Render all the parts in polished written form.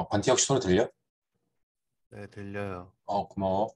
반티 혹시 소리 들려? 네, 들려요. 고마워.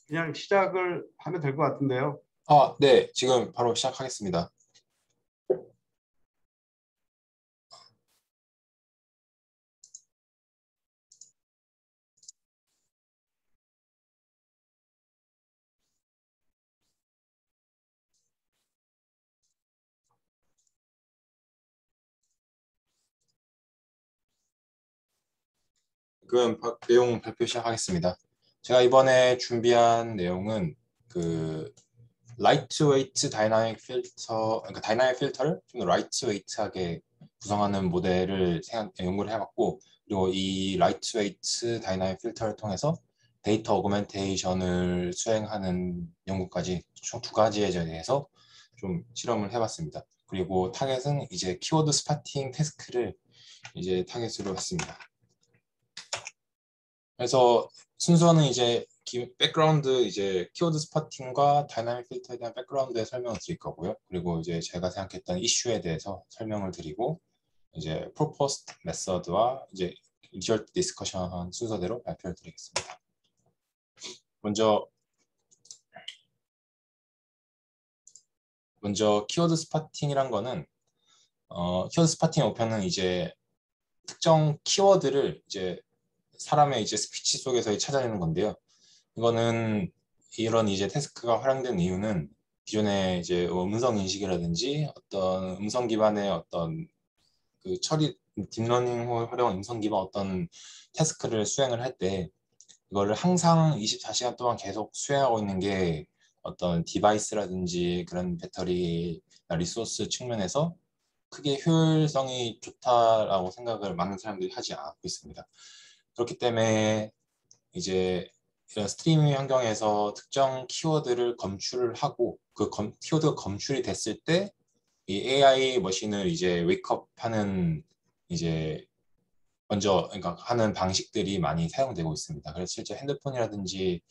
그냥 시작을 하면 될 것 같은데요. 네, 지금 바로 시작하겠습니다. 그럼 내용 발표 시작하겠습니다. 제가 이번에 준비한 내용은 그 라이트웨이트 다이나믹 필터, 그러니까 다이나믹 필터를 좀 더 라이트웨이트하게 구성하는 모델을 연구를 해봤고, 그리고 이 라이트웨이트 다이나믹 필터를 통해서 데이터 어그멘테이션을 수행하는 연구까지 총 두 가지에 대해서 좀 실험을 해봤습니다. 그리고 타겟은 이제 키워드 스파팅 태스크를 이제 타겟으로 했습니다. 그래서 순서는 이제 백그라운드 이제 키워드 스파팅과 다이나믹 필터에 대한 백그라운드에 설명을 드릴 거고요. 그리고 이제 제가 생각했던 이슈에 대해서 설명을 드리고 이제 프로포스트 메서드와 이제 리절트 디스커션 순서대로 발표를 드리겠습니다. 먼저 키워드 스파팅이란 거는 키워드 스파팅의 목표는 이제 특정 키워드를 이제 사람의 이제 스피치 속에서 찾아내는 건데요. 이거는 이런 이제 태스크가 활용된 이유는 기존에 이제 음성 인식이라든지 어떤 음성 기반의 어떤 그 처리 딥러닝을 활용한 음성 기반 어떤 태스크를 수행을 할 때 이거를 항상 24시간 동안 계속 수행하고 있는 게 어떤 디바이스라든지 그런 배터리 리소스 측면에서 크게 효율성이 좋다라고 생각을 많은 사람들이 하지 않고 있습니다. 그렇기 때문에 이제 이런 스트리밍 환경에서 특정 키워드를 검출을 하고 그 키워드가 검출이 됐을 때 이 AI 머신을 이제 웨이크업하는 이제 먼저 그러니까 하는 방식들이 많이 사용되고 있습니다. 그래서 실제 핸드폰이라든지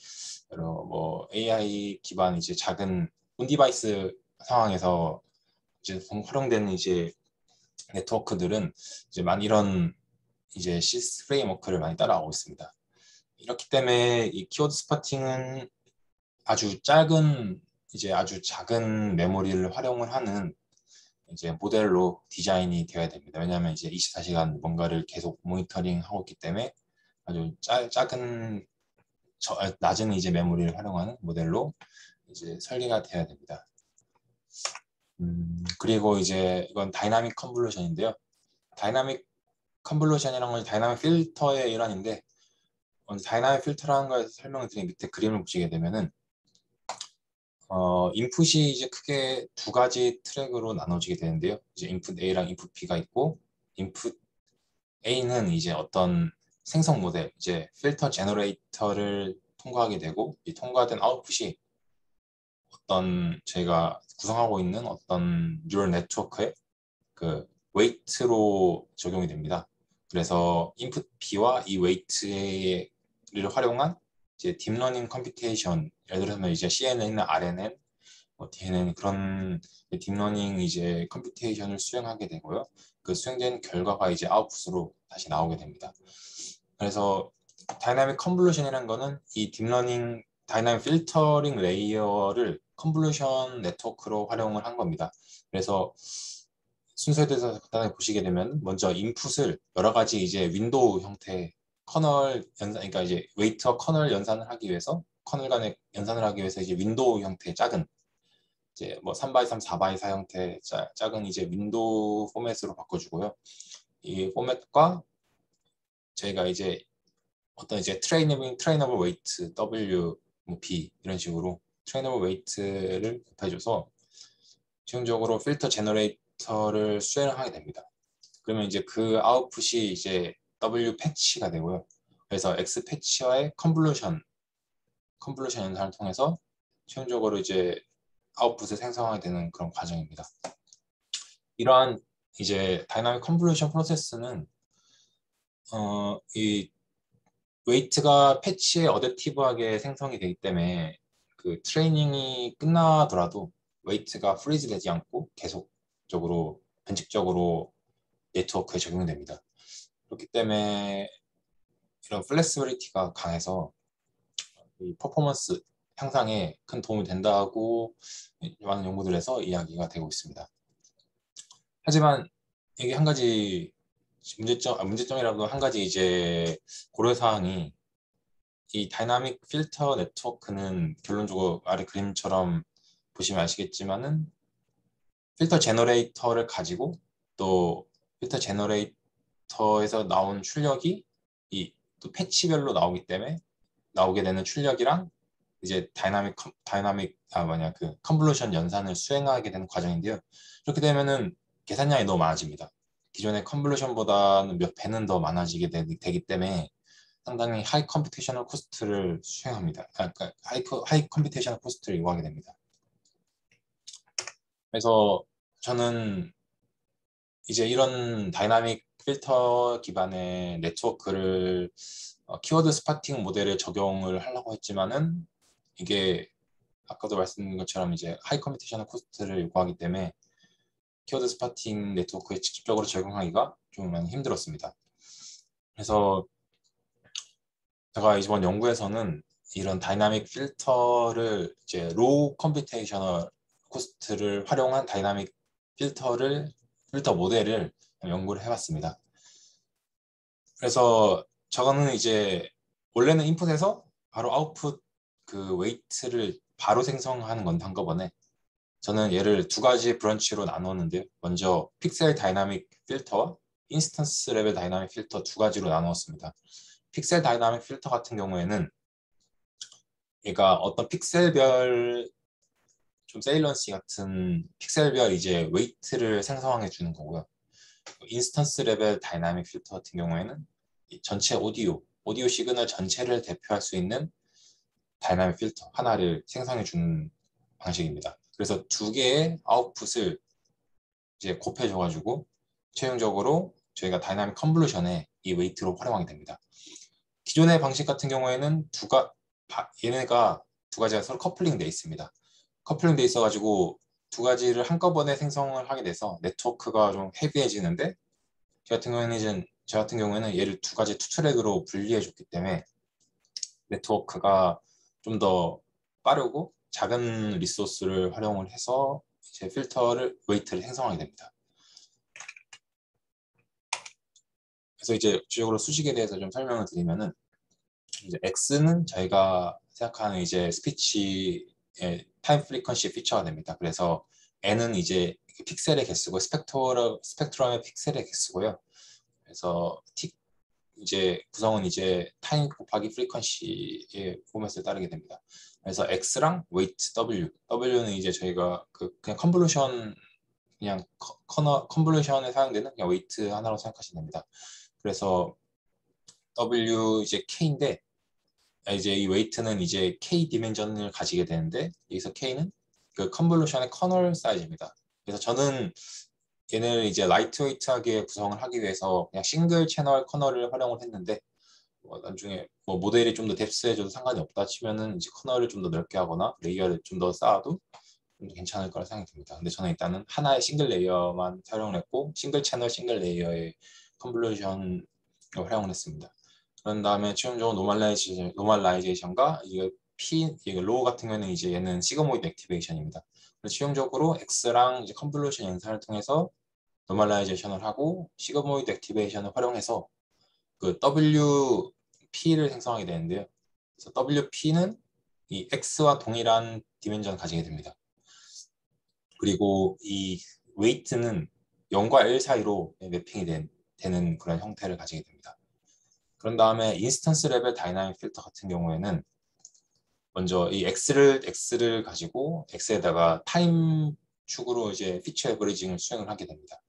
여러 뭐 AI 기반 이제 작은 온 디바이스 상황에서 이제 활용되는 이제 네트워크들은 이제 많이 이런 이제 시스 프레임워크를 많이 따라가고 있습니다. 이렇기 때문에 이 키워드 스파팅은 아주 작은 메모리를 활용을 하는 이제 모델로 디자인이 되어야 됩니다. 왜냐하면 이제 24시간 뭔가를 계속 모니터링하고 있기 때문에 아주 작은 낮은 이제 메모리를 활용하는 모델로 이제 설계가 되어야 됩니다. 그리고 이제 이건 다이나믹 컨볼루션인데요. 다이나믹 컨볼루션이라는 건 다이나믹 필터의 일환인데 다이나믹 필터라는 거에서 설명을 드린 밑에 그림을 보시게 되면은 인풋이 이제 크게 두 가지 트랙으로 나눠지게 되는데요. 이제 인풋 A랑 인풋 B가 있고, 인풋 A는 이제 어떤 생성 모델, 이제 필터 제너레이터를 통과하게 되고, 이 통과된 아웃풋이 어떤 저희가 구성하고 있는 어떤 뉴럴 네트워크의 그 웨이트로 적용이 됩니다. 그래서 인풋 B와 이 웨이트를 활용한 이제 딥러닝 컴퓨테이션, 예를 들면 이제 CNN이나 RNN DNN 그런 딥러닝 이제 컴퓨테이션을 수행하게 되고요. 그 수행된 결과가 이제 아웃풋으로 다시 나오게 됩니다. 그래서 다이나믹 컨볼루션이라는 거는 이 딥러닝 다이나믹 필터링 레이어를 컨볼루션 네트워크로 활용을 한 겁니다. 그래서 순서에 대해서 간단히 보시게 되면 먼저 인풋을 여러 가지 이제 윈도우 형태 커널 연산, 그러니까 이제 웨이트와 커널 연산을 하기 위해서 커널 간의 연산을 하기 위해서 이제 윈도우 형태의 작은 이제 뭐 3x3, 4x4 형태 작은 이제 윈도우 포맷으로 바꿔주고요. 이 포맷과 저희가 이제 어떤 이제 트레이너블 웨이트 W, 뭐 B 이런 식으로 트레이너블 웨이트를 곱해줘서 최종적으로 필터 제너레이터를 수행을 하게 됩니다. 그러면 이제 그 아웃풋이 이제 W 패치가 되고요. 그래서 X 패치와의 컨볼루션 연산을 통해서 최종적으로 이제 아웃풋을 생성하게 되는 그런 과정입니다. 이러한 이제 다이나믹 컨볼루션 프로세스는 이 웨이트가 패치에 어댑티브하게 생성이 되기 때문에 그 트레이닝이 끝나더라도 웨이트가 프리즈 되지 않고 계속적으로 변칙적으로 네트워크에 적용됩니다. 그렇기 때문에 이런 플렉시빌리티가 강해서 이 퍼포먼스 향상에 큰 도움이 된다고 많은 연구들에서 이야기가 되고 있습니다. 하지만 이게 한 가지 문제점이라도 한 가지 이제 고려사항이 이 다이나믹 필터 네트워크는 결론적으로 아래 그림처럼 보시면 아시겠지만은 필터 제너레이터를 가지고 또 필터 제너레이터에서 나온 출력이 이 또 패치별로 나오게 되는 출력이랑 이제 그 컨볼루션 연산을 수행하게 되는 과정인데요. 이렇게 되면은 계산량이 너무 많아집니다. 기존의 컨볼루션보다는 몇 배는 더 많아지게 되기 때문에 상당히 하이 컴퓨테이셔널 코스트를 수행합니다. 그러니까 하이 컴퓨테이셔널 코스트를 요구하게 됩니다. 그래서 저는 이제 이런 다이나믹 필터 기반의 네트워크를 키워드 스파팅 모델에 적용을 하려고 했지만은 이게 아까도 말씀드린 것처럼 이제 하이 컴퓨테이셔널 코스트를 요구하기 때문에 키워드 스파팅 네트워크에 직접적으로 적용하기가 좀 많이 힘들었습니다. 그래서 제가 이번 연구에서는 이런 다이나믹 필터를 이제 로우 컴퓨테이셔널 코스트를 활용한 다이나믹 필터 모델을 연구를 해봤습니다. 그래서 저거는 이제 원래는 인풋에서 바로 아웃풋 그 웨이트를 바로 생성하는 건데 한꺼번에 저는 얘를 두 가지 브런치로 나누었는데요. 먼저 픽셀 다이나믹 필터와 인스턴스 레벨 다이나믹 필터 두 가지로 나누었습니다. 픽셀 다이나믹 필터 같은 경우에는 얘가 어떤 픽셀별 좀 세일런시 같은 픽셀별 이제 웨이트를 생성해 주는 거고요. 인스턴스 레벨 다이나믹 필터 같은 경우에는 이 전체 오디오 시그널 전체를 대표할 수 있는 다이나믹 필터 하나를 생성해 주는 방식입니다. 그래서 두 개의 아웃풋을 이제 곱해줘 가지고 최종적으로 저희가 다이나믹 컨볼루션에 이 웨이트로 활용하게 됩니다. 기존의 방식 같은 경우에는 얘네가 두 가지가 서로 커플링 돼 있습니다. 커플링 돼 있어 가지고 두 가지를 한꺼번에 생성을 하게 돼서 네트워크가 좀 헤비해지는데 저 같은 경우에는 얘를 두 가지 투 트랙으로 분리해 줬기 때문에 네트워크가 좀 더 빠르고 작은 리소스를 활용을 해서 이제 웨이트를 생성하게 됩니다. 그래서 이제 구체적으로 수식에 대해서 좀 설명을 드리면은 이제 X는 저희가 생각하는 이제 스피치의 타임 프리퀀시 피처가 됩니다. 그래서 N은 이제 픽셀의 개수고 스펙트럼의 픽셀의 개수고요. 그래서 이제 구성은 이제 타임 곱하기 프리퀀시의 포맷을 따르게 됩니다. 그래서 X랑 웨이트 W는 이제 저희가 그냥 컨볼루션에 사용되는 그냥 웨이트 하나로 생각하시면 됩니다. 그래서 W 이제 K인데 이제 이 웨이트는 이제 K 디멘전을 가지게 되는데 여기서 K는 그 컨볼루션의 커널 사이즈입니다. 그래서 저는 얘네를 이제 라이트웨이트하게 구성을 하기 위해서 그냥 싱글 채널 커널을 활용을 했는데 나중에 모델이 좀 더 뎁스해줘도 상관이 없다 치면은 이제 커널을 좀 더 넓게 하거나 레이어를 좀 더 쌓아도 좀 더 괜찮을 거라 생각이 듭니다. 근데 저는 일단은 하나의 싱글 레이어만 사용을 했고 싱글 채널 싱글 레이어의 컨볼루션을 활용을 했습니다. 그런 다음에 최종적으로 노멀라이제이션과 이게 로우 같은 경우는 이제 얘는 시그모이드 액티베이션입니다. 그래서 최종적으로 X랑 이제 컨볼루션 연산을 통해서 노멀라이제이션을 하고 시그모이드 액티베이션을 활용해서 그 WP를 생성하게 되는데요. 그래서 WP는 이 X와 동일한 디멘전을 가지게 됩니다. 그리고 이 웨이트는 0과 1 사이로 매핑이 되는 그런 형태를 가지게 됩니다. 그런 다음에 인스턴스 레벨 다이나믹 필터 같은 경우에는 먼저 이 X를 가지고 X에다가 타임 축으로 이제 피처 에버리징을 수행을 하게 됩니다.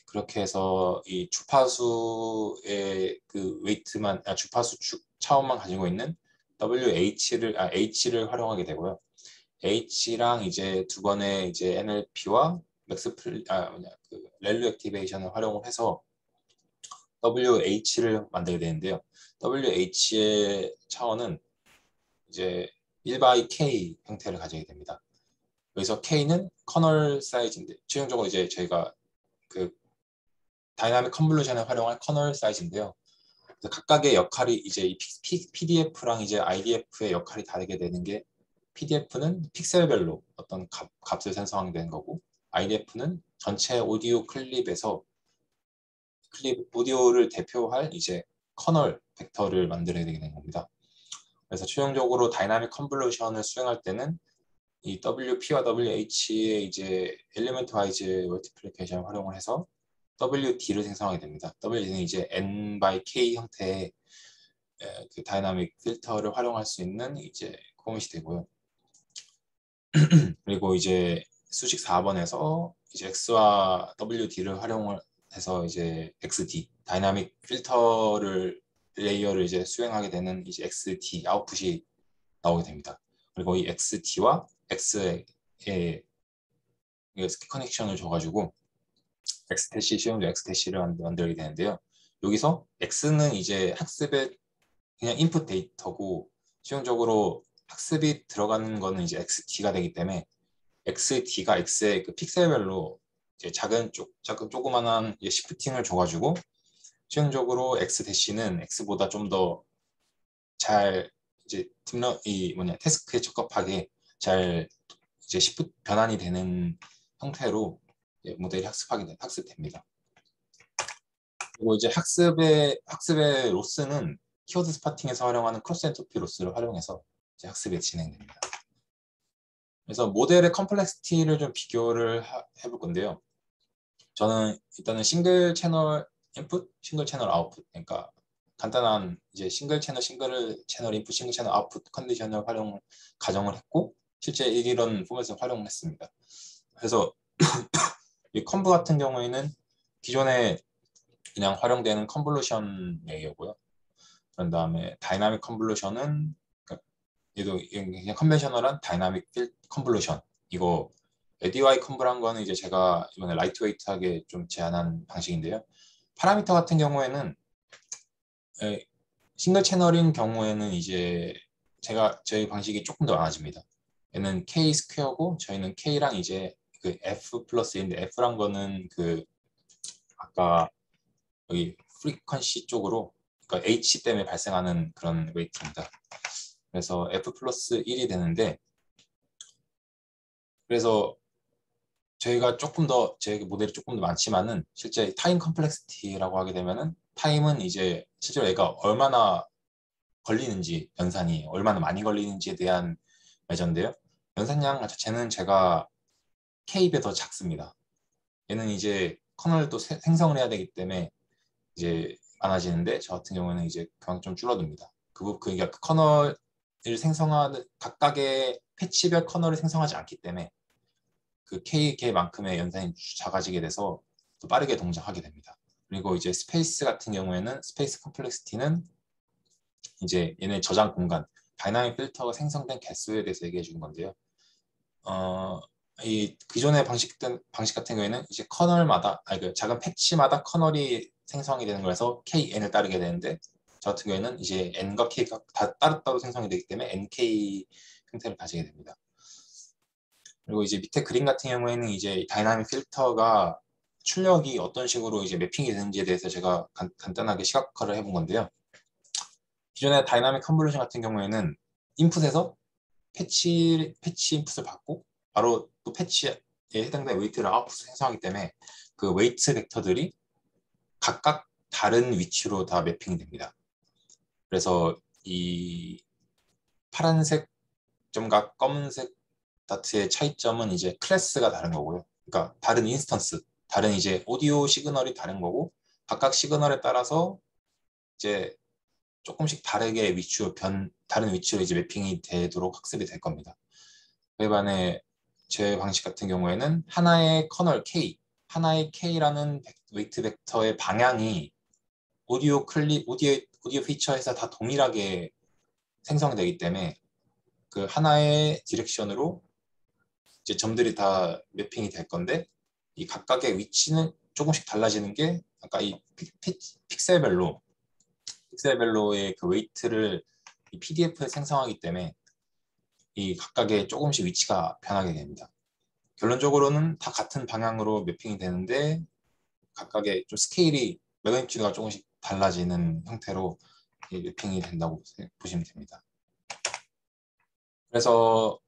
그렇게 해서 이 주파수의 그 웨이트만 주파수 축 차원만 가지고 있는 H를 활용하게 되고요. H랑 이제 두 번의 이제 NLP와 렐루 액티베이션을 활용을 해서 WH를 만들게 되는데요. WH의 차원은 이제 1/K 형태를 가지게 됩니다. 여기서 K는 커널 사이즈인데 최종적으로 이제 저희가 그 다이나믹 컨볼루션을 활용한 커널 사이즈인데요. 각각의 역할이 이제 이 PDF랑 이제 IDF의 역할이 다르게 되는 게 PDF는 픽셀별로 어떤 값을 생성하게 되는 거고, IDF는 전체 오디오 클립에서 오디오를 대표할 이제 커널 벡터를 만들어야 되게 된 겁니다. 그래서 최종적으로 다이나믹 컨볼루션을 수행할 때는 이 WP와 WH의 이제 엘리먼트 와이즈 멀티플리케이션을 활용을 해서 WD를 생성하게 됩니다. WD는 이제 N by K 형태의 그 다이나믹 필터를 활용할 수 있는 이제 포맷이 되고요. 그리고 이제 수식 4번에서 이제 X와 WD를 활용을 해서 이제 XD 다이나믹 필터를 레이어를 이제 수행하게 되는 이제 XD 아웃풋이 나오게 됩니다. 그리고 이 XD와 X의 커넥션을 줘가지고 X대시 시험도 X대시를 만들게 되는데요. 여기서 X는 이제 학습의 그냥 인풋 데이터고 최종적으로 학습이 들어가는 거는 이제 XD가 되기 때문에 XD가 X의 그 픽셀별로 이제 조그만한 시프팅을 줘가지고 최종적으로 X대시는 X보다 좀 더 잘 이제 태스크에 적합하게 잘 이제 변환이 되는 형태로 모델이 학습됩니다. 그리고 이제 학습의 로스는 키워드 스파팅에서 활용하는 크로스 엔트로피 로스를 활용해서 이제 학습이 진행됩니다. 그래서 모델의 컴플렉시티를 좀 비교를 해볼 건데요. 저는 일단은 싱글 채널 인풋, 싱글 채널 아웃풋, 그러니까 간단한 이제 싱글 채널 인풋, 싱글 채널 아웃풋 컨디션을 가정을 했고 실제 이런 포맷을 활용을 했습니다. 그래서 이 컨브 같은 경우에는 기존에 그냥 활용되는 컨볼루션 레이어고요. 그런 다음에 다이나믹 컨볼루션은 얘도 그냥 컨벤셔널한 다이나믹 필 컨볼루션. 이거 DY 컨브란 거는 이제 제가 이번에 라이트웨이트하게 좀 제안한 방식인데요. 파라미터 같은 경우에는 싱글 채널인 경우에는 이제 저희 방식이 조금 더 많아집니다. 얘는 K 스퀘어고 저희는 K랑 이제 그 F 플러스인데 F란 거는 그 아까 여기 프리퀀시 쪽으로 그러니까 H 때문에 발생하는 그런 웨이트입니다. 그래서 F 플러스 1이 되는데 그래서 저희가 저희 모델이 조금 더 많지만은 실제 타임 컴플렉시티라고 하게 되면은 타임은 이제 실제로 얘가 얼마나 걸리는지 연산이 얼마나 많이 걸리는지에 대한 메저인데요. 연산량 자체는 제가 K배 더 작습니다. 얘는 이제 커널을 또 생성을 해야 되기 때문에 이제 많아지는데 저 같은 경우는 이제 그냥 좀 줄어듭니다. 그러니까 그 커널을 생성하는 각각의 패치별 커널을 생성하지 않기 때문에 그 K만큼의 연산이 작아지게 돼서 또 빠르게 동작하게 됩니다. 그리고 이제 스페이스 같은 경우에는 스페이스 컴플렉시티는 이제 얘네 저장 공간, 다이나믹 필터가 생성된 개수에 대해서 얘기해 주는 건데요. 이 기존의 방식 같은 경우에는 이제 그 작은 패치마다 커널이 생성이 되는 거라서 KN을 따르게 되는데 저 같은 경우에는 이제 N과 K가 다 따로따로 생성이 되기 때문에 NK 형태를 가지게 됩니다. 그리고 이제 밑에 그림 같은 경우에는 이제 다이나믹 필터가 출력이 어떤 식으로 이제 매핑이 되는지에 대해서 제가 간단하게 시각화를 해본 건데요. 기존의 다이나믹 컨볼루션 같은 경우에는 인풋에서 패치 인풋을 받고 바로 또 패치에 해당되는 웨이트를 아웃풋을 생성하기 때문에 그 웨이트 벡터들이 각각 다른 위치로 다 매핑이 됩니다. 그래서 이 파란색 점과 검은색 다트의 차이점은 이제 클래스가 다른 거고요. 그러니까 다른 인스턴스, 다른 이제 오디오 시그널이 다른 거고 각각 시그널에 따라서 이제 조금씩 다르게 다른 위치로 이제 매핑이 되도록 학습이 될 겁니다. 그에 반해 제 방식 같은 경우에는 하나의 커널 K, 하나의 K라는 웨이트 벡터의 방향이 오디오 피처에서 다 동일하게 생성되기 때문에 그 하나의 디렉션으로 이제 점들이 다 매핑이 될 건데 이 각각의 위치는 조금씩 달라지는 게 아까 이 픽셀별로의 그 웨이트를 이 PDF에 생성하기 때문에 이 각각의 조금씩 위치가 변하게 됩니다. 결론적으로는 다 같은 방향으로 매핑이 되는데 각각의 좀 스케일이 매그니튜드가 조금씩 달라지는 형태로 매핑이 된다고 보시면 됩니다. 그래서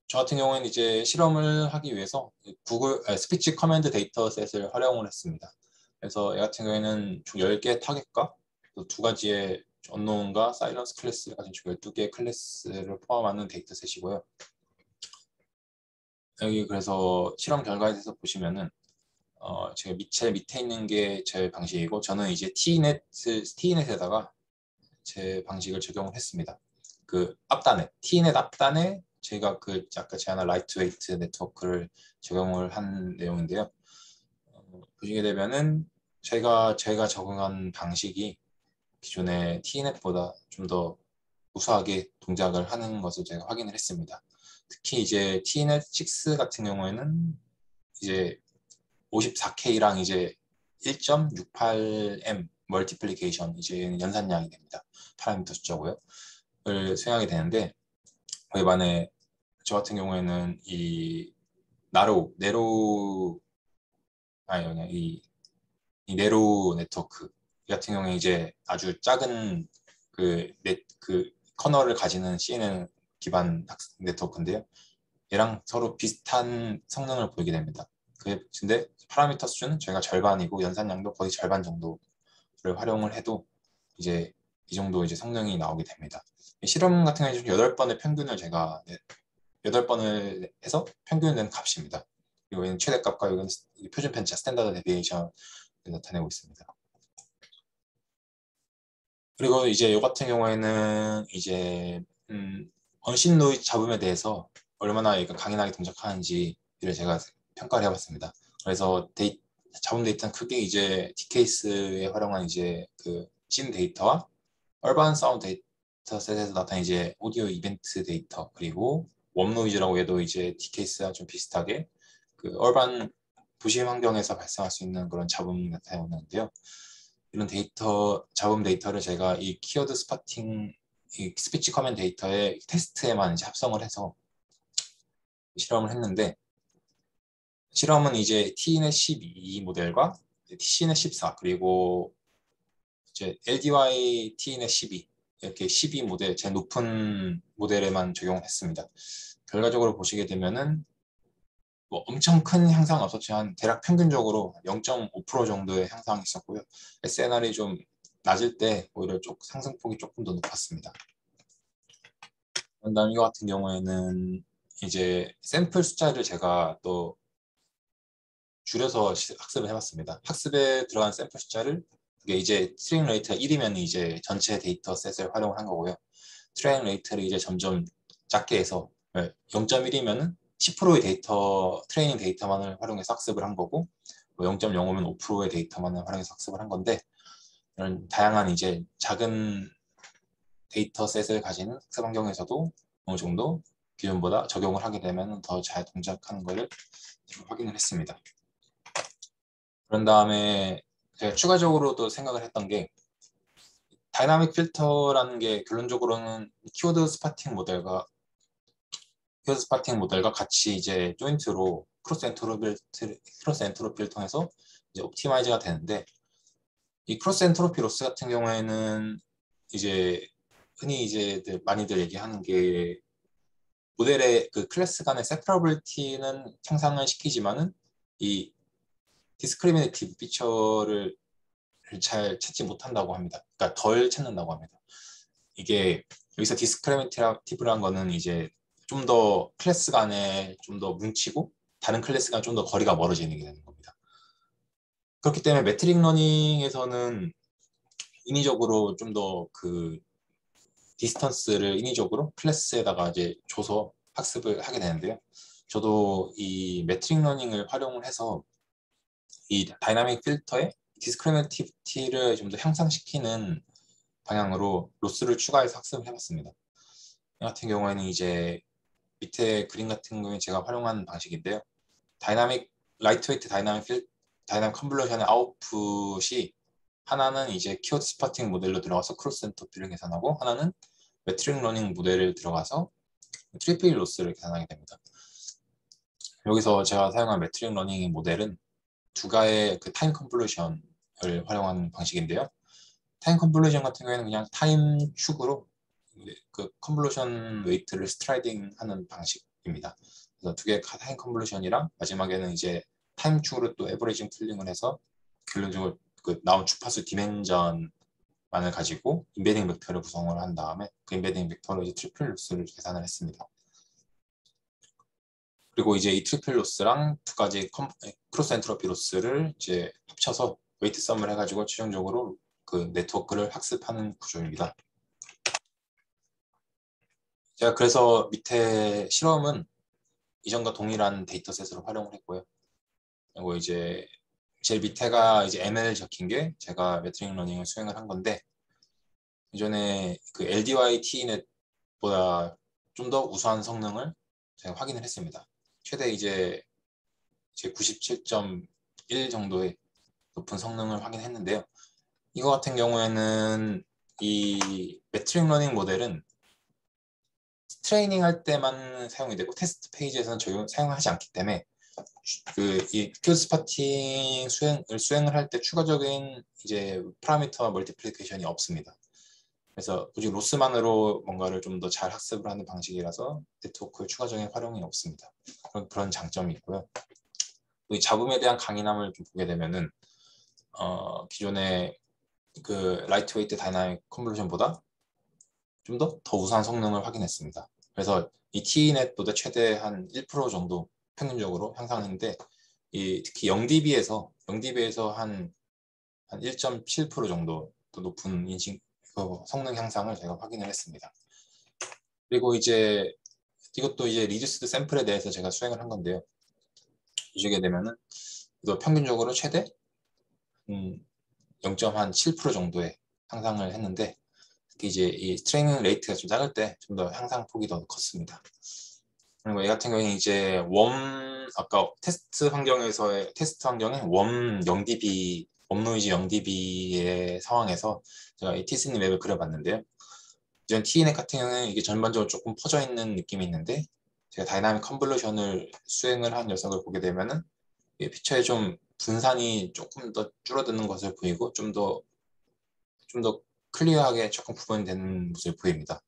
저 같은 경우에는 이제 실험을 하기 위해서 스피치 커맨드 데이터셋을 활용을 했습니다. 그래서 얘 같은 경우에는 총 10개의 타겟과 두 가지의 언노운과 사일런스 클래스를 가진 총 12개의 클래스를 포함하는 데이터셋이고요. 여기 그래서 실험 결과에 대해서 보시면은 제가 제일 밑에 있는 게 제 방식이고, 저는 이제 T넷에다가 제 방식을 적용을 했습니다. 그 앞단에 T넷 앞단에 제가 그 아까 제안한 라이트웨이트 네트워크를 적용을 한 내용인데요. 보시게 되면은 제가 적용한 방식이 기존의 T넷보다 좀 더 우수하게 동작을 하는 것을 제가 확인을 했습니다. 특히 이제 T넷 6 같은 경우에는 이제 54K랑 이제 1.68M 멀티플리케이션, 이제 연산량이 됩니다. 파라미터 숫자고요. 을 수행하게 되는데, 그에 반해 저 같은 경우에는 이 네로우 네트워크 같은 경우에 이제 아주 작은 그 커널을 가지는 CNN 기반 네트워크인데요. 얘랑 서로 비슷한 성능을 보이게 됩니다. 근데 파라미터 수준은 저희가 절반이고 연산량도 거의 절반 정도를 활용을 해도 이제 이 정도 이제 성능이 나오게 됩니다. 실험 같은 경우에 8번의 평균을 제가 8번을 해서 평균 낸 값입니다. 이거는 최대값과 이건 표준 편차 스탠다드 데비에이션을 나타내고 있습니다. 그리고 이제 이 같은 경우에는 이제 언신 노이즈 잡음에 대해서 얼마나 강인하게 동작하는지를 제가 평가를 해봤습니다. 그래서 잡음 데이터는 크게 이제 D케이스에 활용한 이제 그 씬 데이터와 얼반 사운드 데이터셋에서 나타난 이제 오디오 이벤트 데이터, 그리고 웜 노이즈라고 해도 이제 D케이스와 좀 비슷하게 그 얼반 도시 환경에서 발생할 수 있는 그런 잡음이 나타나는데요. 이런 잡음 데이터를 제가 이 키워드 스파팅, 이 스피치 커맨 데이터의 테스트에만 이제 합성을 해서 실험을 했는데, 실험은 이제 T넷 12 모델과 T넷 14 그리고 이제 LDY T넷 12 이렇게 12 모델, 제일 높은 모델에만 적용을 했습니다. 결과적으로 보시게 되면은 뭐 엄청 큰 향상은 없었지만 대략 평균적으로 0.5% 정도의 향상이 있었고요. SNR이 좀 낮을 때 오히려 상승폭이 조금 더 높았습니다. 그다음 이거 같은 경우에는 이제 샘플 숫자를 제가 또 줄여서 학습을 해봤습니다. 학습에 들어간 샘플 숫자를, 이게 이제 트레이닝 레이트가 1이면 이제 전체 데이터셋을 활용을 한 거고요. 트레이닝 레이트를 이제 점점 작게 해서 0.1이면은 10%의 트레이닝 데이터만을 활용해서 학습을 한 거고, 0.05면 5%의 데이터만을 활용해서 학습을 한 건데, 이런 다양한 이제 작은 데이터셋을 가지는 학습 환경에서도 어느 정도 기존보다 적용을 하게 되면 더 잘 동작하는 것을 확인을 했습니다. 그런 다음에 제가 추가적으로 또 생각을 했던 게, 다이나믹 필터라는 게 결론적으로는 키워드 스파팅 모델과 같이 이제 조인트로 크로스 엔트로피를 통해서 이제 옵티마이즈가 되는데, 이 크로스 엔트로피 로스 같은 경우에는 이제 흔히 이제 많이들 얘기하는 게, 모델의 그 클래스 간의 세퍼러블리티는 향상을 시키지만은 이 디스크리미네이티브 피처를 잘 찾지 못한다고 합니다. 그러니까 덜 찾는다고 합니다. 이게 여기서 디스크리미네이티브라는 거는 이제 좀 더 클래스 간에 좀 더 뭉치고 다른 클래스 간 좀 더 거리가 멀어지는 게 되는 겁니다. 그렇기 때문에 매트릭 러닝에서는 인위적으로 좀 더 그 디스턴스를 인위적으로 클래스에다가 이제 줘서 학습을 하게 되는데요. 저도 이 매트릭 러닝을 활용을 해서 이 다이나믹 필터의 디스크리미네이티브를 좀 더 향상시키는 방향으로 로스를 추가해서 학습을 해봤습니다. 이 같은 경우에는 이제 밑에 그림 같은 경우에 제가 활용한 방식인데요. 라이트웨이트 다이나믹 컨볼루션의 아웃풋이, 하나는 이제 키워드 스파팅 모델로 들어가서 크로스 엔트로피를 계산하고, 하나는 매트릭 러닝 모델을 들어가서 트리플 로스를 계산하게 됩니다. 여기서 제가 사용한 매트릭 러닝 모델은 두 가의 그 타임 컨볼루션을 활용한 방식인데요. 타임 컨볼루션 같은 경우에는 그냥 타임 축으로 그 컨볼루션 웨이트를 스트라이딩 하는 방식입니다. 컨볼루션입니다. 그래서 두 개의 타임 컨볼루션이랑 마지막에는 이제 타임축으로 또 에버리징 풀링을 해서 결론적으로 그 나온 주파수 디멘전만을 가지고 임베딩 벡터를 구성을 한 다음에 그 임베딩 벡터로 이제 트리플 로스를 계산을 했습니다. 그리고 이제 이 트리플 로스랑 두 가지 크로스 엔트로피 로스를 이제 합쳐서 웨이트 썸을 해가지고 최종적으로 그 네트워크를 학습하는 구조입니다. 제가 그래서 밑에 실험은 이전과 동일한 데이터셋으로 활용을 했고요. 그리고 이제 제일 밑에가 이제 ML 적힌 게 제가 매트릭 러닝을 수행을 한 건데 이전에 그 LDY TNet보다 좀 더 우수한 성능을 제가 확인을 했습니다. 최대 이제 97.1 정도의 높은 성능을 확인했는데요. 이거 같은 경우에는 이 매트릭 러닝 모델은 트레이닝 할 때만 사용이 되고 테스트 페이지에서는 사용하지 않기 때문에 이 큐즈 스파팅 수행을 할 때 추가적인 이제 파라미터 멀티플리케이션이 없습니다. 그래서 오직 로스만으로 뭔가를 좀 더 잘 학습을 하는 방식이라서 네트워크 추가적인 활용이 없습니다. 그런 장점이 있고요. 또 이 잡음에 대한 강인함을 좀 보게 되면은 기존의 그 라이트웨이트 다이나믹 컨볼루션보다 좀 더 우수한 성능을 확인했습니다. 그래서 이 TNet보다 최대 한 1% 정도 평균적으로 향상했는데 특히 0dB에서 한 1.7% 정도 더 높은 성능 향상을 제가 확인을 했습니다. 그리고 이제 이것도 이제 리듀스드 샘플에 대해서 제가 수행을 한 건데요. 보시게 되면은 평균적으로 최대 0.7% 정도의 향상을 했는데 특히 이제 이 트레이닝 레이트가 좀 작을 때 좀 더 향상 폭이 더 컸습니다. 그리고 이 같은 경우에는 이제 아까 테스트 환경에 웜 0dB, 웜 노이즈 0dB의 상황에서 제가 이 TS님 맵을 그려봤는데요. 이전 TNet 같은 경우는 이게 전반적으로 조금 퍼져 있는 느낌이 있는데 제가 다이나믹 컨볼루션을 수행을 한 녀석을 보게 되면은 이 피처에 좀 분산이 조금 더 줄어드는 것을 보이고 좀 더 클리어하게 조금 구분되는 모습을 보입니다.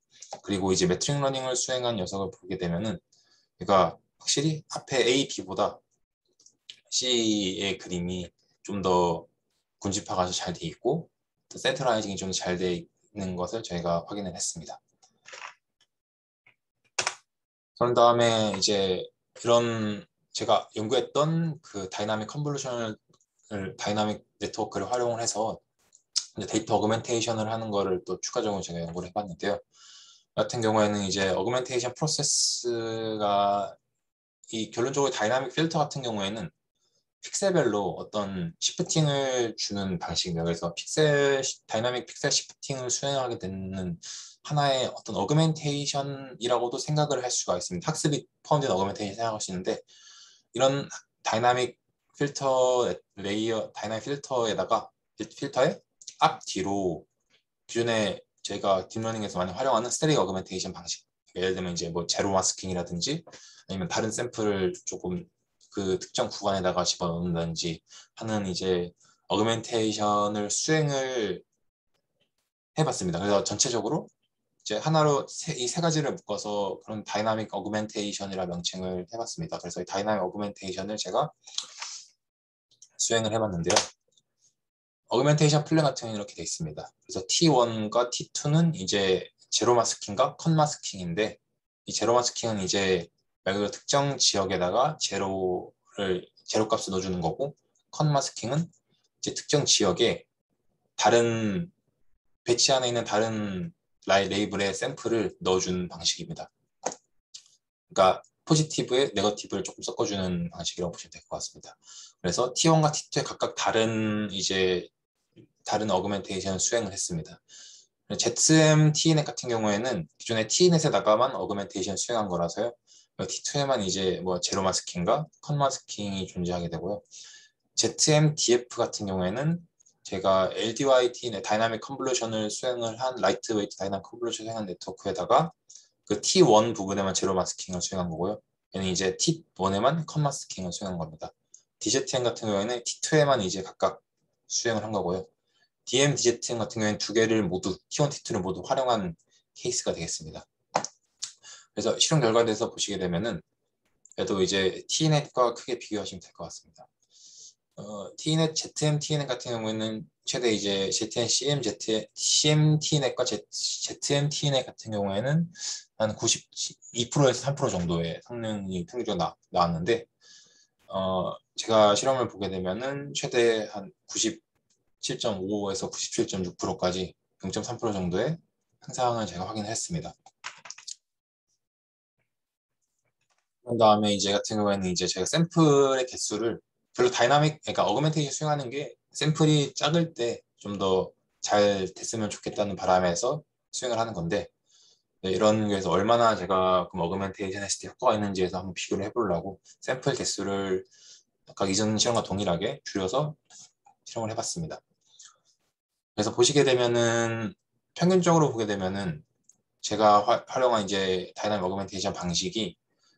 그리고 이제 매트릭 러닝을 수행한 녀석을 보게 되면은 얘가 확실히 앞에 A, B보다 C의 그림이 좀 더 군집화가 잘 돼 있고 또 센트라이징이 좀 잘 돼 있는 것을 저희가 확인을 했습니다. 그런 다음에 이제 이런 제가 연구했던 그 다이나믹 네트워크를 활용을 해서 이제 데이터 어그멘테이션을 하는 거를 또 추가적으로 제가 연구를 해봤는데요. 같은 경우에는 이제 어그멘테이션 프로세스가 결론적으로 다이나믹 필터 같은 경우에는 픽셀별로 어떤 시프팅을 주는 방식입니다. 그래서 다이나믹 픽셀 시프팅을 수행하게 되는 하나의 어떤 어그멘테이션이라고도 생각을 할 수가 있습니다. 학습이 포함된 어그멘테이션 생각할 수 있는데 이런 다이나믹 필터에다가 필터의 앞 뒤로 기존에 제가 딥러닝에서 많이 활용하는 스태틱 어그멘테이션 방식, 예를 들면 이제 뭐 제로 마스킹이라든지 아니면 다른 샘플을 조금 그 특정 구간에다가 집어넣는다든지 하는 이제 어그멘테이션을 수행을 해봤습니다. 그래서 전체적으로 이제 하나로 이 세 가지를 묶어서 그런 다이나믹 어그멘테이션이라 명칭을 해봤습니다. 그래서 이 다이나믹 어그멘테이션을 제가 수행을 해봤는데요. 어그멘테이션 플랜 같은 경우는 이렇게 되어 있습니다. 그래서 T1과 T2는 이제 제로 마스킹과 컷 마스킹인데 이 제로 마스킹은 이제 말 그대로 특정 지역에다가 제로 값을 넣어주는 거고 컷 마스킹은 이제 특정 지역에 다른 배치 안에 있는 다른 레이블의 샘플을 넣어주는 방식입니다. 그러니까 포지티브에 네거티브를 조금 섞어주는 방식이라고 보시면 될 것 같습니다. 그래서 T1과 T2에 각각 다른 어그멘테이션 수행을 했습니다. ZM TNet 같은 경우에는 기존의 TNet에다가만 어그멘테이션 수행한 거라서요. T2에만 이제 뭐 제로 마스킹과 컷 마스킹이 존재하게 되고요. ZM DF 같은 경우에는 제가 LDY TNet 다이나믹 컨볼루션을 수행을 한 라이트웨이트 다이나믹 컨볼루션 수행한 네트워크에다가 그 T1 부분에만 제로 마스킹을 수행한 거고요. 얘는 이제 T1에만 컷 마스킹을 수행한 겁니다. DZM 같은 경우에는 T2에만 이제 각각 수행을 한 거고요. DM, DZM 같은 경우에는 두 개를 모두 T1, T2를 모두 활용한 케이스가 되겠습니다. 그래서 실험 결과에 대해서 보시게 되면은 그래도 이제 T넷과 크게 비교하시면 될 것 같습니다. T넷, ZMT넷 같은 경우에는 최대 이제 CMT넷과 ZMT넷 같은 경우에는 한 92%에서 3% 정도의 성능이 평균적으로 나왔는데 제가 실험을 보게 되면은 최대 한 97.5에서 97.6%까지 0.3% 정도의 향상을 제가 확인했습니다. 그런 다음에 이제 같은 경우에는 이제 제가 샘플의 개수를 별로 그러니까 어그멘테이션 수행하는 게 샘플이 작을 때 좀 더 잘 됐으면 좋겠다는 바람에서 수행을 하는 건데 네, 이런 거에서 얼마나 제가 그럼 어그멘테이션 했을 때 효과가 있는지에서 한번 비교를 해보려고 샘플 개수를 아까 이전 실험과 동일하게 줄여서 실험을 해봤습니다. 그래서 보시게 되면은 평균적으로 보게 되면은 제가 활용한 이제 다이나믹 어그멘테이션 방식이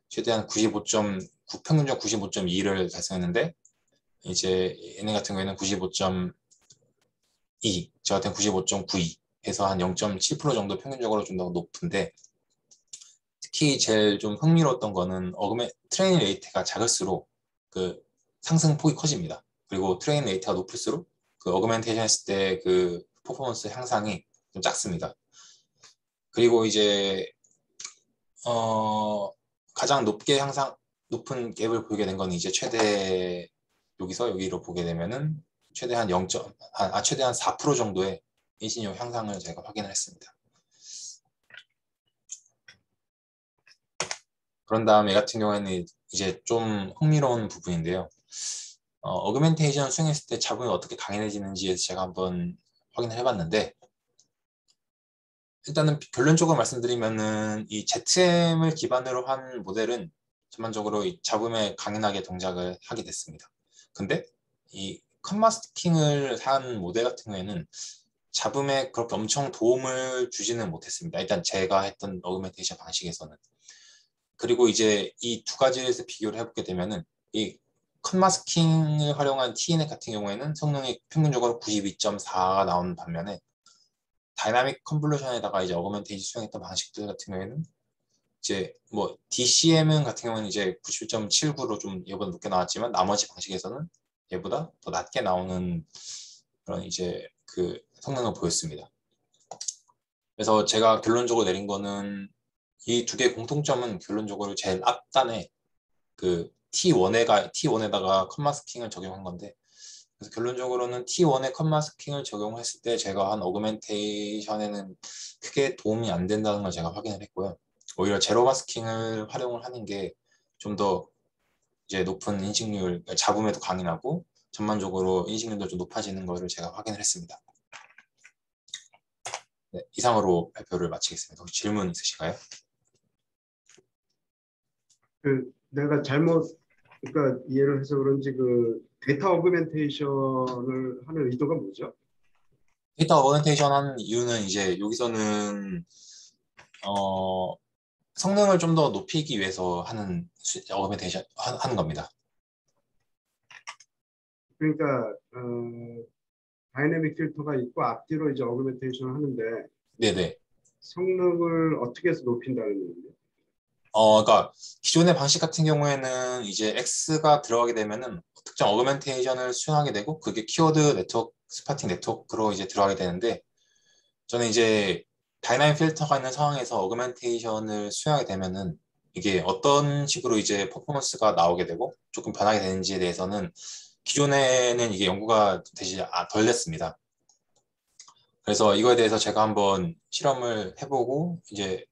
최대한 95.9 평균적 95.2를 달성했는데 이제 얘네 같은 경우에는 95.2, 저 같은 95.92 해서 한 0.7% 정도 평균적으로 좀 더 높은데 특히 제일 좀 흥미로웠던 거는 트레이닝 레이트가 작을수록 그 상승폭이 커집니다. 그리고 트레이닝 레이트가 높을수록 그 어그멘테이션 했을 때 그 퍼포먼스 향상이 좀 작습니다. 그리고 이제 가장 높은 갭을 보게 된 건 이제 최대 여기로 보게 되면은 최대한 4% 정도의 인신용 향상을 제가 확인을 했습니다. 그런 다음에 같은 경우에는 이제 좀 흥미로운 부분인데요. 어그멘테이션 수행했을 때 잡음이 어떻게 강인해지는지에 제가 한번 확인을 해봤는데 일단은 결론적으로 말씀드리면은 이 ZM을 기반으로 한 모델은 전반적으로 이 잡음에 강인하게 동작을 하게 됐습니다. 근데 이 컷마스킹을 한 모델 같은 경우에는 잡음에 그렇게 엄청 도움을 주지는 못했습니다. 일단 제가 했던 어그멘테이션 방식에서는. 그리고 이제 이 두 가지에서 비교를 해보게 되면은 이 컷마스킹을 활용한 T넷 같은 경우에는 성능이 평균적으로 92.4가 나오는 반면에 다이나믹 컨볼루션에다가 이제 어그멘테이션 수행했던 방식들 같은 경우에는 이제 뭐 DCM은 같은 경우는 이제 97.79로 좀 얘보다 높게 나왔지만 나머지 방식에서는 얘보다 더 낮게 나오는 그런 이제 그 성능을 보였습니다. 그래서 제가 결론적으로 내린 거는 이 두 개의 공통점은 결론적으로 제일 앞단에 그 T1에다가 컷마스킹을 적용한 건데 그래서 결론적으로는 T1에 컷마스킹을 적용했을 때 제가 한 어그멘테이션에는 크게 도움이 안 된다는 걸 제가 확인을 했고요. 오히려 제로 마스킹을 활용을 하는 게 좀 더 이제 높은 인식률, 잡음에도 강인하고 전반적으로 인식률도 좀 높아지는 것을 제가 확인을 했습니다. 네, 이상으로 발표를 마치겠습니다. 혹시 질문 있으실까요? 내가 잘못 그러니까 이해를 해서 그런지 그 데이터 어그멘테이션을 하는 의도가 뭐죠? 데이터 어그멘테이션 하는 이유는 이제 여기서는 성능을 좀 더 높이기 위해서 하는 어그멘테이션 하는 겁니다. 그러니까 다이내믹 필터가 있고 앞뒤로 이제 어그멘테이션을 하는데 네네. 성능을 어떻게 해서 높인다는 얘기예요? 그러니까 기존의 방식 같은 경우에는 이제 X가 들어가게 되면은 특정 어그멘테이션을 수행하게 되고 그게 키워드 네트워크, 스파팅 네트워크로 이제 들어가게 되는데 저는 이제 다이나믹 필터가 있는 상황에서 어그멘테이션을 수행하게 되면은 이게 어떤 식으로 이제 퍼포먼스가 나오게 되고 조금 변하게 되는지에 대해서는 기존에는 이게 연구가 되지 덜 됐습니다. 그래서 이거에 대해서 제가 한번 실험을 해보고 이제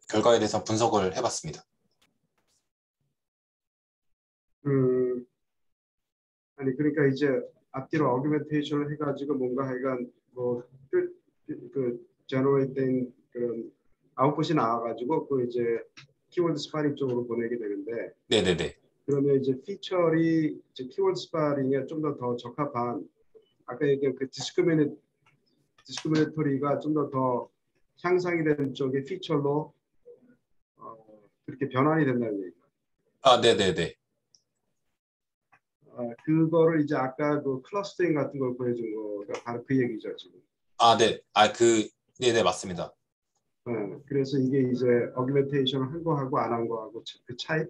결과에 대해서 분석을 해봤습니다. 아니 그러니까 이제 앞뒤로 어그멘테이션을 해가지고 뭔가 하여간 뭐그 제너레이트된 그런 아웃풋이 나와가지고 그 이제 키워드 스파링 쪽으로 보내게 되는데 네네네. 그러면 이제 피처리 이제 키워드 스파링에 좀 더 적합한 아까 얘기한 그 디스크리미네이터리가 좀 더 향상이 되는 쪽의 피처로 그렇게 변환이 된다는 얘기예요. 네네네. 그거를 이제 아까 그 클러스터링 같은 걸 보여준 거가 바로 그 얘기죠 지금. 네. 네네, 맞습니다. 그래서 이게 이제 어그멘테이션을 한 거하고 안 한 거하고 그 차이?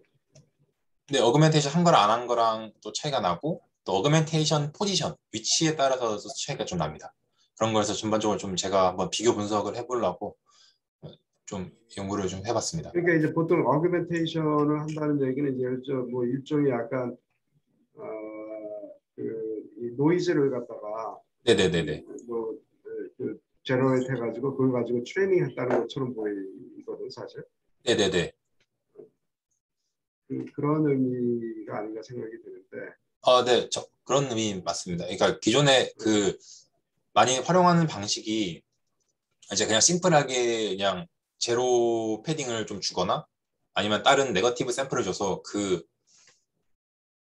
네, 어그멘테이션 한 거랑 안 한 거랑 또 차이가 나고 또 어그멘테이션 포지션, 위치에 따라서 차이가 좀 납니다. 그런 거에서 전반적으로 좀 제가 한번 비교 분석을 해보려고 좀 연구를 좀 해봤습니다. 그러니까 이제 보통 어그멘테이션을 한다는 얘기는 이제 뭐 일종의 약간 이 노이즈를 갖다가 네네네네. 그 제너레이트 해가지고 그걸 가지고 트레이닝 했다는 것처럼 보이거든 사실. 네네네. 그런 의미가 아닌가 생각이 드는데. 네, 그런 의미 맞습니다. 그러니까 기존에 그 많이 활용하는 방식이 이제 그냥 심플하게 그냥 제로 패딩을 좀 주거나 아니면 다른 네거티브 샘플을 줘서 그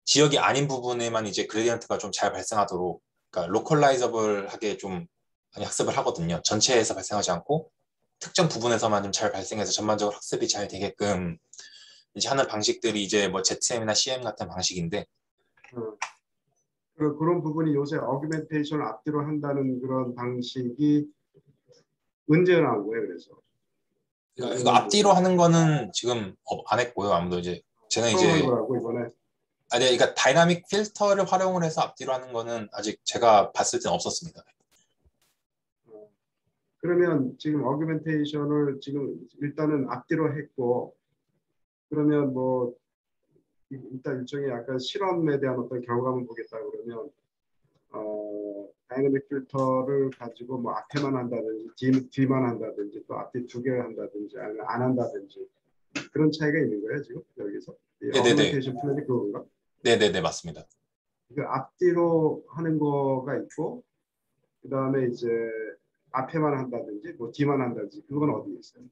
지역이 아닌 부분에만 이제 그레디언트가 좀 잘 발생하도록, 그러니까 로컬라이저블하게 좀 많이 학습을 하거든요. 전체에서 발생하지 않고 특정 부분에서만 좀 잘 발생해서 전반적으로 학습이 잘 되게끔 이제 하는 방식들이 이제 뭐 ZM이나 CM 같은 방식인데, 그런 부분이 요새 어규멘테이션을 앞뒤로 한다는 그런 방식이 언제 나온 거예요? 그래서 그러니까 이거 앞뒤로 하는 거는 지금 안 했고요. 아무도 이제 저는 처음 한 이제 거라고 이번에. 네, 그러니까 다이나믹 필터를 활용을 해서 앞뒤로 하는 거는 아직 제가 봤을 땐 없었습니다. 그러면 지금 어규멘테이션을 지금 일단은 앞뒤로 했고, 그러면 뭐 일단 일종의 약간 실험에 대한 어떤 결과만 보겠다 그러면 다이내믹 필터를 가지고 뭐 앞에만 한다든지 뒤만 한다든지 또 앞뒤 두 개를 한다든지 아니면 안 한다든지 그런 차이가 있는 거예요 지금 여기서. 이 네네네. 어규멘테이션 플랜이 그건가? 네네네, 맞습니다. 그 앞뒤로 하는 거가 있고 그 다음에 이제 앞에만 한다든지 뭐 뒤만 한다든지 그건 어디에 있어요?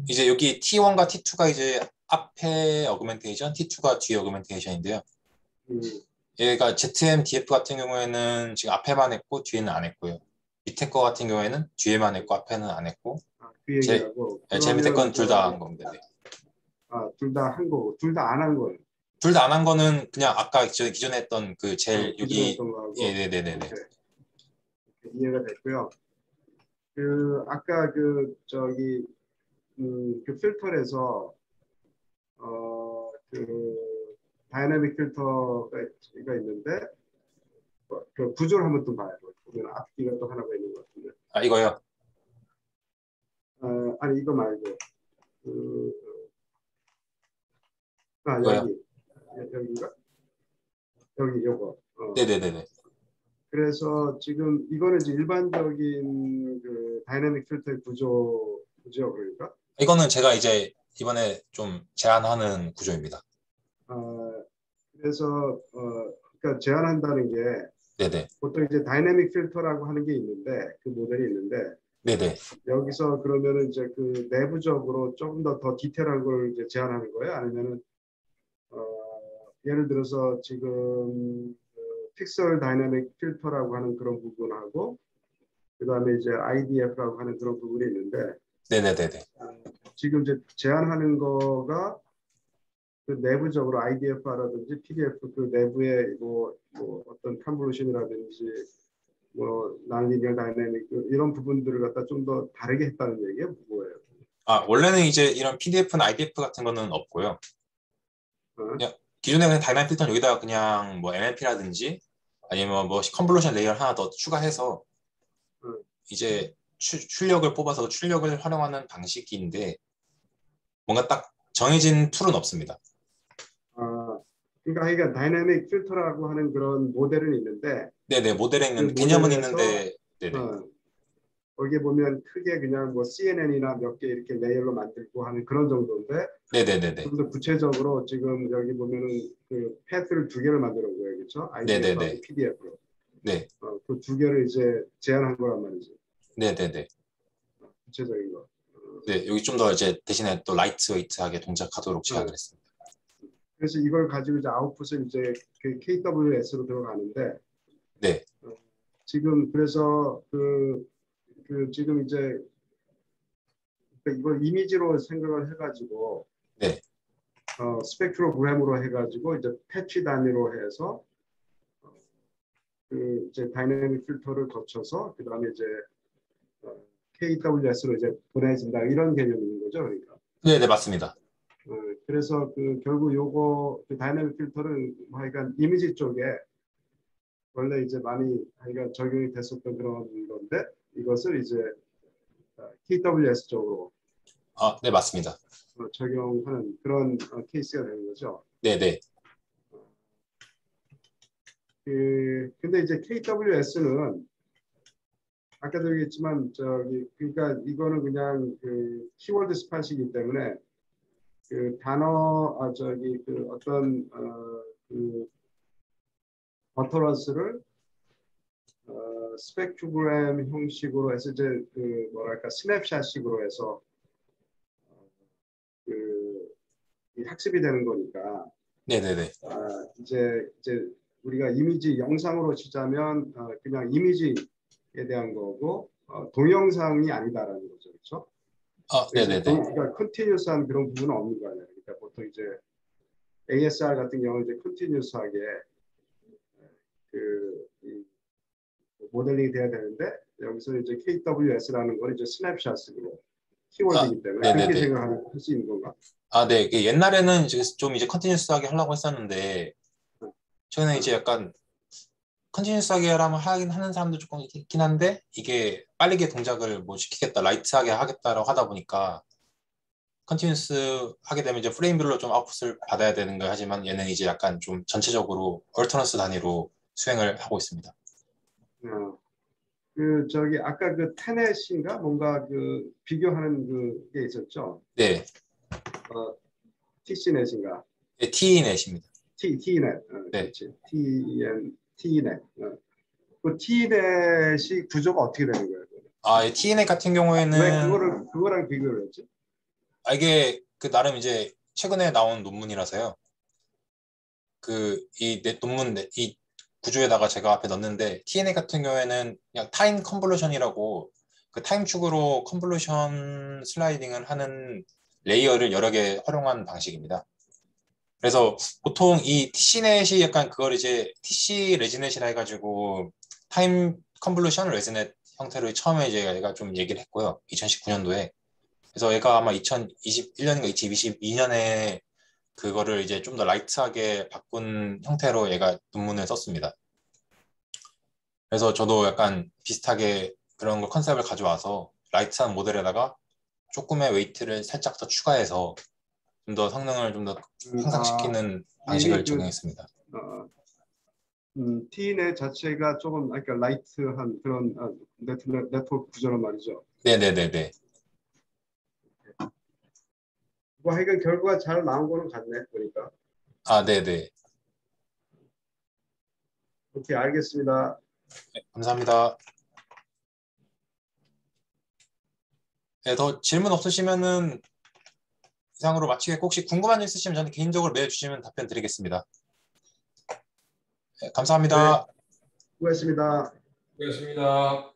이제 여기 T1과 T2가 이제 앞에 어그멘테이션, T2가 뒤에 어그멘테이션인데요. 음, 얘가 ZM, DF 같은 경우에는 지금 앞에만 했고 뒤에는 안 했고요. 밑에 거 같은 경우에는 뒤에만 했고 앞에는 안 했고, 그 얘기하고 제 밑에 그러면 건 둘 다 한 겁니다. 네. 둘 다 한 거고 둘 다 안 한 거예요. 둘 다 안 한 거는 그냥 아까 기존에 했던 그 제일 기존에 여기. 했던 거하고 네네네네. 이해가 됐고요. 그 아까 그 저기 그 필터에서 그 다이내믹 필터가 있는데 그 구조를 한번 또 봐요. 보면 앞뒤가 또 하나가 있는 것 같은데. 이거요. 아니 이거 말고 그, 이거요. 여기인가? 여기 요거. 네네네네. 그래서 지금 이거는 이제 일반적인 그 다이내믹 필터의 구조 그러니까. 이거는 제가 이제 이번에 좀 제안하는 구조입니다. 그래서 그러니까 제한한다는 게 네네. 보통 이제 다이내믹 필터라고 하는 게 있는데 그 모델이 있는데 네네. 여기서 그러면은 이제 그 내부적으로 조금 더 디테일한 걸 이제 제한하는 거예요? 아니면은 예를 들어서 지금 픽셀 다이내믹 필터라고 하는 그런 부분하고 그다음에 이제 IDF라고 하는 그런 부분이 있는데 네네네네. 지금 이제 제한하는 거가 그 내부적으로 IDF라든지 PDF 그 내부에 뭐 어떤 컨볼루션이라든지 뭐 난리니어 다이내믹 이런 부분들을 갖다 좀 더 다르게 했다는 얘기예요? 뭐예요? 원래는 이제 이런 PDF나 IDF 같은 거는 없고요. 그냥 기존에 그냥 다이나믹 필터는 여기다가 그냥 뭐 MLP라든지 아니면 뭐 컨볼루션 레이어 하나 더 추가해서 이제 출력을 뽑아서 그 출력을 활용하는 방식인데 뭔가 딱 정해진 툴은 없습니다. 그러니까 다이내믹 필터라고 하는 그런 모델은 있는데 네네, 모델에 그 있는 개념은 모델에서 있는데. 네네. 거기에 보면 크게 그냥 뭐 CNN이나 몇 개 이렇게 레이어로 만들고 하는 그런 정도인데 네네네네. 좀 더 구체적으로 지금 여기 보면은 그 패스를 두 개를 만들어 온 거예요, 그렇죠? IDF하고 네네네. PDF로. 네. 그 두 개를 이제 제한한 거란 말이죠. 네네네. 구체적인 거. 네, 여기 좀 더 이제 대신에 또 라이트 웨이트하게 동작하도록 제안을 했습니다. 그래서 이걸 가지고 이제 아웃풋은 이제 그 KWS로 들어가는데 네. 지금 그래서 지금 이제 이걸 이미지로 생각을 해가지고 네. 스펙트로그램으로 해가지고 이제 패치 단위로 해서 그 이제 다이내믹 필터를 거쳐서 그 다음에 이제 KWS로 이제 보내진다 이런 개념인 거죠, 그러니까. 네네, 맞습니다. 그래서 그 결국 요거 그 다이내믹 필터는 뭐 하여간 이미지 쪽에 원래 이제 많이 하여간 적용이 됐었던 그런 건데 이것을 이제 KWS 쪽으로 네, 맞습니다. 적용하는 그런 케이스가 되는 거죠. 네네. 근데 이제 KWS는 아까도 얘기했지만 그러니까 이거는 그냥 그 키워드 스팟이기 때문에 그 단어 그 어떤 그 어터런스를 스펙트로그램 형식으로 해서 이제 그 뭐랄까 스냅샷식으로 해서 그 학습이 되는 거니까. 네네네. 이제 우리가 이미지 영상으로 치자면 그냥 이미지에 대한 거고 동영상이 아니다라는 거죠, 그렇죠? 네네네. 그러니까 컨티뉴스한 그런 부분은 없는 거 아니에요. 그러니까 보통 이제 ASR 같은 경우는 이제 컨티뉴스하게 이 모델링이 돼야 되는데 여기서 이제 KWS라는 건 이제 스냅샷으로 키워드이기 때문에 그렇게 생각할 수 있는 건가? 네. 옛날에는 좀 이제 컨티뉴스하게 하려고 했었는데 최근에 이제 약간 컨티뉴스하게 하긴 하는 사람도 조금 있긴 한데 이게 빠르게 동작을 뭐 시키겠다, 라이트하게 하겠다라고 하다 보니까 컨티뉴스 하게 되면 이제 프레임별로 좀 아웃풋을 받아야 되는 거 하지만 얘는 이제 약간 좀 전체적으로 얼터넌스 단위로 수행을 하고 있습니다. 아까 그 테넷인가 뭔가 그 비교하는 그게 있었죠? 네. TC넷인가? 네, T넷입니다. Tnet. 네. 그렇지. Tnet. 그 T넷이 구조가 어떻게 되는 거예요? Tnet 같은 경우에는 왜 그거랑 비교를 했지? 이게 그 나름 이제 최근에 나온 논문이라서요. 이 논문 이 구조에다가 제가 앞에 넣었는데 Tnet 같은 경우에는 그냥 타임 컨볼루션이라고 그 타임 축으로 컨볼루션 슬라이딩을 하는 레이어를 여러 개 활용한 방식입니다. 그래서 보통 이 TC넷이 약간 그걸 이제 TC 레지넷이라 해가지고 타임 컨볼루션 레지넷 형태로 처음에 이제 얘가 좀 얘기를 했고요. 2019년도에. 그래서 얘가 아마 2021년인가 2022년에 그거를 이제 좀 더 라이트하게 바꾼 형태로 얘가 논문을 썼습니다. 그래서 저도 약간 비슷하게 그런 거 컨셉을 가져와서 라이트한 모델에다가 조금의 웨이트를 살짝 더 추가해서 좀 더 성능을 좀 더 향상시키는 방식을 적용했습니다. T넷 자체가 조금 그러니까 라이트한 그런 네트워크 구조란 말이죠. 네네네네. 뭐 하여간 결과가 잘 나온 거는 같네 보니까. 네네. 오케이, 알겠습니다. 네, 감사합니다. 네, 더 질문 없으시면은 이상으로 마치겠고 혹시 궁금한 점 있으시면 저는 개인적으로 메일 주시면 답변 드리겠습니다. 네, 감사합니다. 네, 수고했습니다. 수고하셨습니다.